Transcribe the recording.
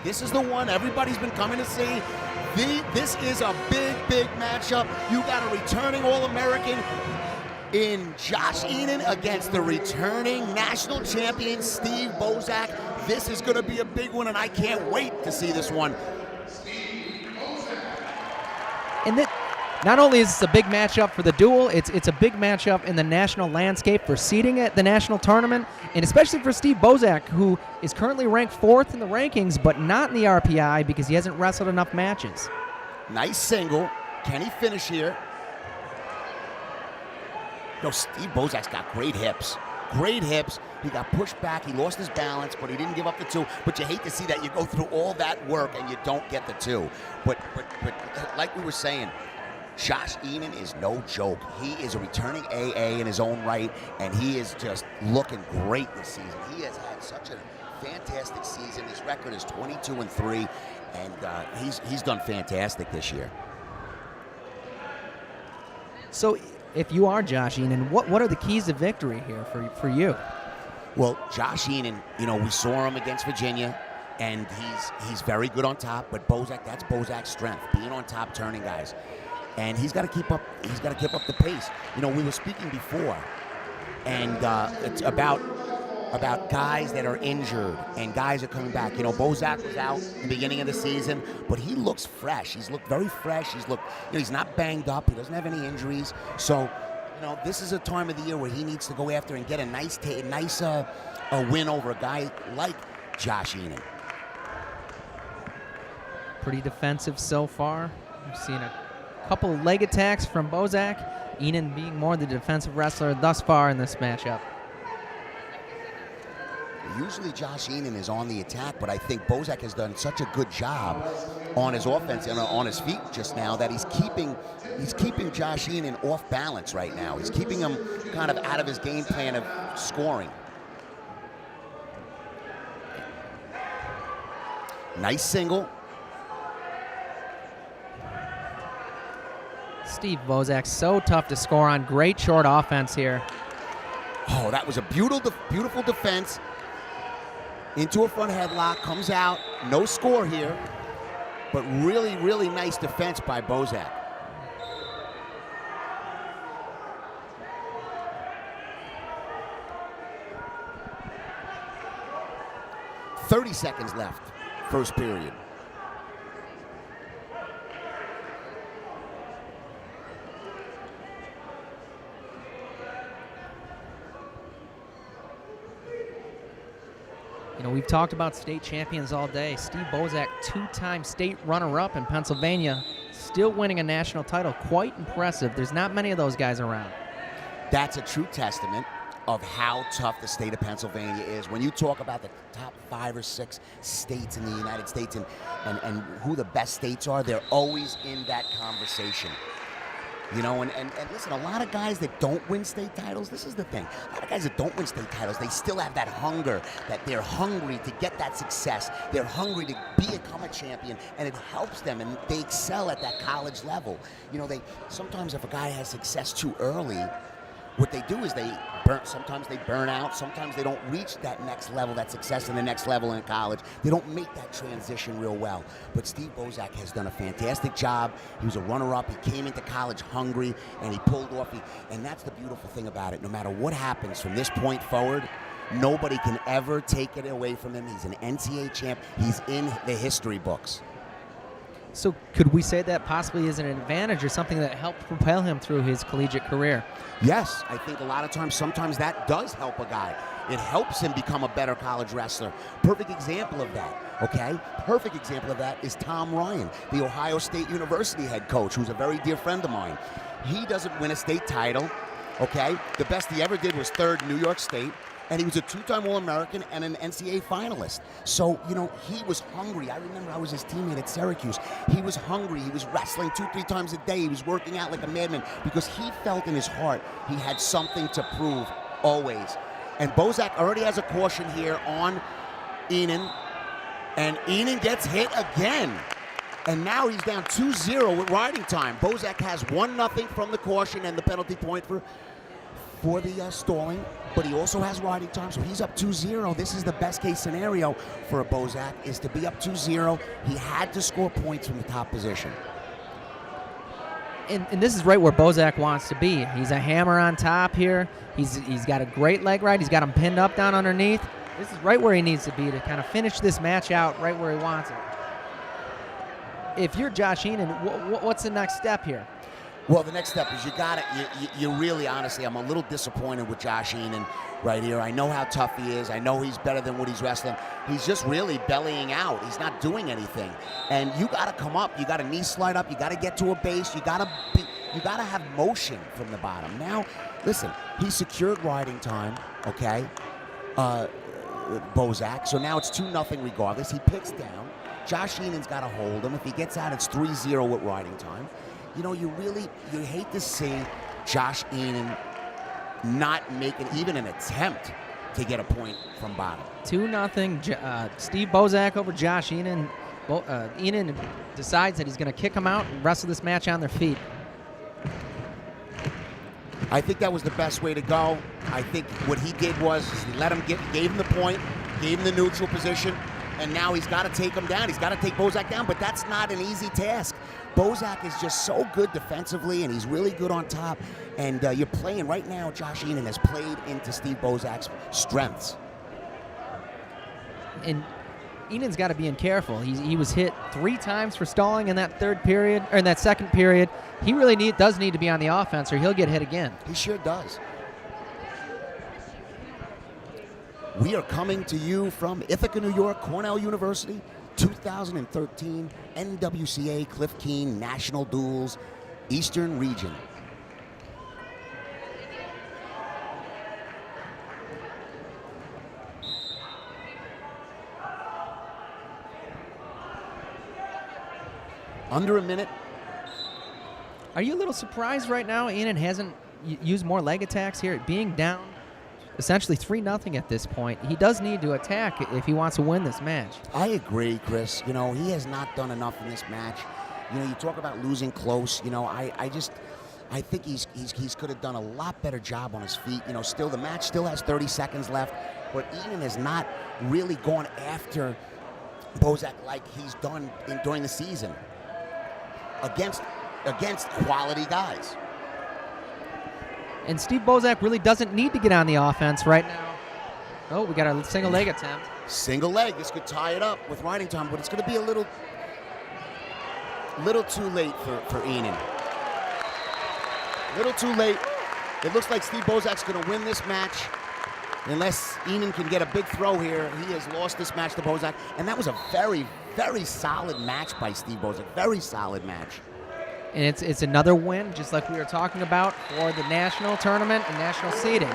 This is the one everybody's been coming to see. This is a big matchup. You got a returning All-American in Josh Ihnen against the returning national champion Steve Bosak. This is going to be a big one, and I can't wait to see this one. And not only is this a big matchup for the duel, it's a big matchup in the national landscape for seeding at the national tournament, and especially for Steve Bosak, who is currently ranked 4th in the rankings, but not in the RPI because he hasn't wrestled enough matches. Nice single. Can he finish here? No, Steve Bosak's got great hips. Great hips. He got pushed back. He lost his balance, but he didn't give up the 2. But you hate to see that. You go through all that work and you don't get the 2. But like we were saying, Josh Ihnen is no joke. He is a returning AA in his own right, and he is just looking great this season. He has had such a fantastic season. His record is 22-3, and he's done fantastic this year. So, if you are Josh Ihnen, what are the keys to victory here for you? Well, Josh Ihnen, we saw him against Virginia, and he's very good on top. But Bosak, that's Bosak's strength, being on top, turning guys, and he's got to keep up. He's got to keep up the pace. We were speaking before, and it's about guys that are injured and guys are coming back. Bosak was out in the beginning of the season, but he looks fresh. He's looked very fresh. He's not banged up. He doesn't have any injuries. So, this is a time of the year where he needs to go after and get a nice win over a guy like Josh Ihnen. Pretty defensive so far. We've seen a couple of leg attacks from Bosak. Ihnen being more the defensive wrestler thus far in this matchup. Usually Josh Ihnen is on the attack, but I think Bosak has done such a good job on his offense and on his feet just now that he's keeping Josh Ihnen off balance right now. He's keeping him kind of out of his game plan of scoring. Nice single. Steve Bosak, so tough to score on. Great short offense here. Oh, that was a beautiful defense. Into a front headlock, comes out, no score here, but really nice defense by Bosak. "30 seconds left, first period. We've talked about state champions all day. Steve Bosak, 2-time state runner-up in Pennsylvania, still winning a national title. Quite impressive. There's not many of those guys around. That's a true testament of how tough the state of Pennsylvania is. When you talk about the top 5 or 6 states in the United States and who the best states are, they're always in that conversation. And listen, a lot of guys that don't win state titles, this is the thing. A lot of guys that don't win state titles, they still have that hunger, that they're hungry to get that success. They're hungry to become a champion, and it helps them, and they excel at that college level. Sometimes if a guy has success too early, what they do is sometimes they burn out, sometimes they don't reach that next level, that success in the next level in college. They don't make that transition real well. But Steve Bosak has done a fantastic job. He was a runner-up. He came into college hungry, and he pulled off. And that's the beautiful thing about it. No matter what happens from this point forward, nobody can ever take it away from him. He's an NCAA champ. He's in the history books. So could we say that possibly is an advantage or something that helped propel him through his collegiate career? Yes, I think a lot of times, sometimes that does help a guy. It helps him become a better college wrestler. Perfect example of that, okay? Perfect example of that is Tom Ryan, the Ohio State University head coach, who's a very dear friend of mine. He doesn't win a state title, okay? The best he ever did was 3rd New York State. And he was a 2-time All-American and an NCAA finalist. So, he was hungry. I remember I was his teammate at Syracuse. He was hungry. He was wrestling 2-3 times a day. He was working out like a madman because he felt in his heart he had something to prove always. And Bosak already has a caution here on Ihnen. And Ihnen gets hit again. And now he's down 2-0 with riding time. Bosak has 1-0 from the caution and the penalty point for for the stalling, but he also has riding time, so he's up 2-0. This is the best case scenario for a Bosak, is to be up 2-0. He had to score points from the top position. And this is right where Bosak wants to be. He's a hammer on top here. He's got a great leg ride. He's got him pinned up down underneath. This is right where he needs to be to kind of finish this match out right where he wants it. If you're Josh Ihnen, what's the next step here? Well, the next step is you really, honestly, I'm a little disappointed with Josh Ihnen right here. I know how tough he is. I know he's better than what he's wrestling. He's just really bellying out. He's not doing anything. And you got to come up. You got to knee slide up. You got to get to a base. You got to have motion from the bottom. Now, listen, he secured riding time, okay, Bosak. So now it's 2-0 regardless. He picks down. Josh Ihnen's got to hold him. If he gets out, it's 3-0 with riding time. You know, you hate to see Josh Ihnen not making even an attempt to get a point from bottom. 2-0, Steve Bosak over Josh Ihnen. Ihnen decides that he's going to kick him out and wrestle this match on their feet. I think that was the best way to go. I think what he did was he let him gave him the point, gave him the neutral position, and now he's got to take him down. He's got to take Bosak down, but that's not an easy task. Bosak is just so good defensively, and he's really good on top. And you're playing right now, Josh Ihnen has played into Steve Bozak's strengths. And Ihnen's got to be careful. He was hit 3 times for stalling in that third period, or in that second period. He really does need to be on the offense, or he'll get hit again. He sure does. We are coming to you from Ithaca, New York, Cornell University, 2013 NWCA Cliff Keen National Duels, Eastern Region. Under a minute. Are you a little surprised right now Ihnen hasn't used more leg attacks here? Being down essentially 3-0 at this point, he does need to attack if he wants to win this match. I agree, Chris. You know, he has not done enough in this match. You know, you talk about losing close. You know, I think he's could have done a lot better job on his feet. You know, still the match still has 30 seconds left, but Ihnen has not really gone after Bosak like he's done during the season against quality guys. And Steve Bosak really doesn't need to get on the offense right now. Oh, we got a single leg attempt. Single leg. This could tie it up with riding time, but it's going to be a little too late for Ihnen. A little too late. It looks like Steve Bozak's going to win this match. Unless Ihnen can get a big throw here, he has lost this match to Bosak. And that was a very, very solid match by Steve Bosak. Very solid match. And it's another win, just like we were talking about, for the national tournament and national seeding.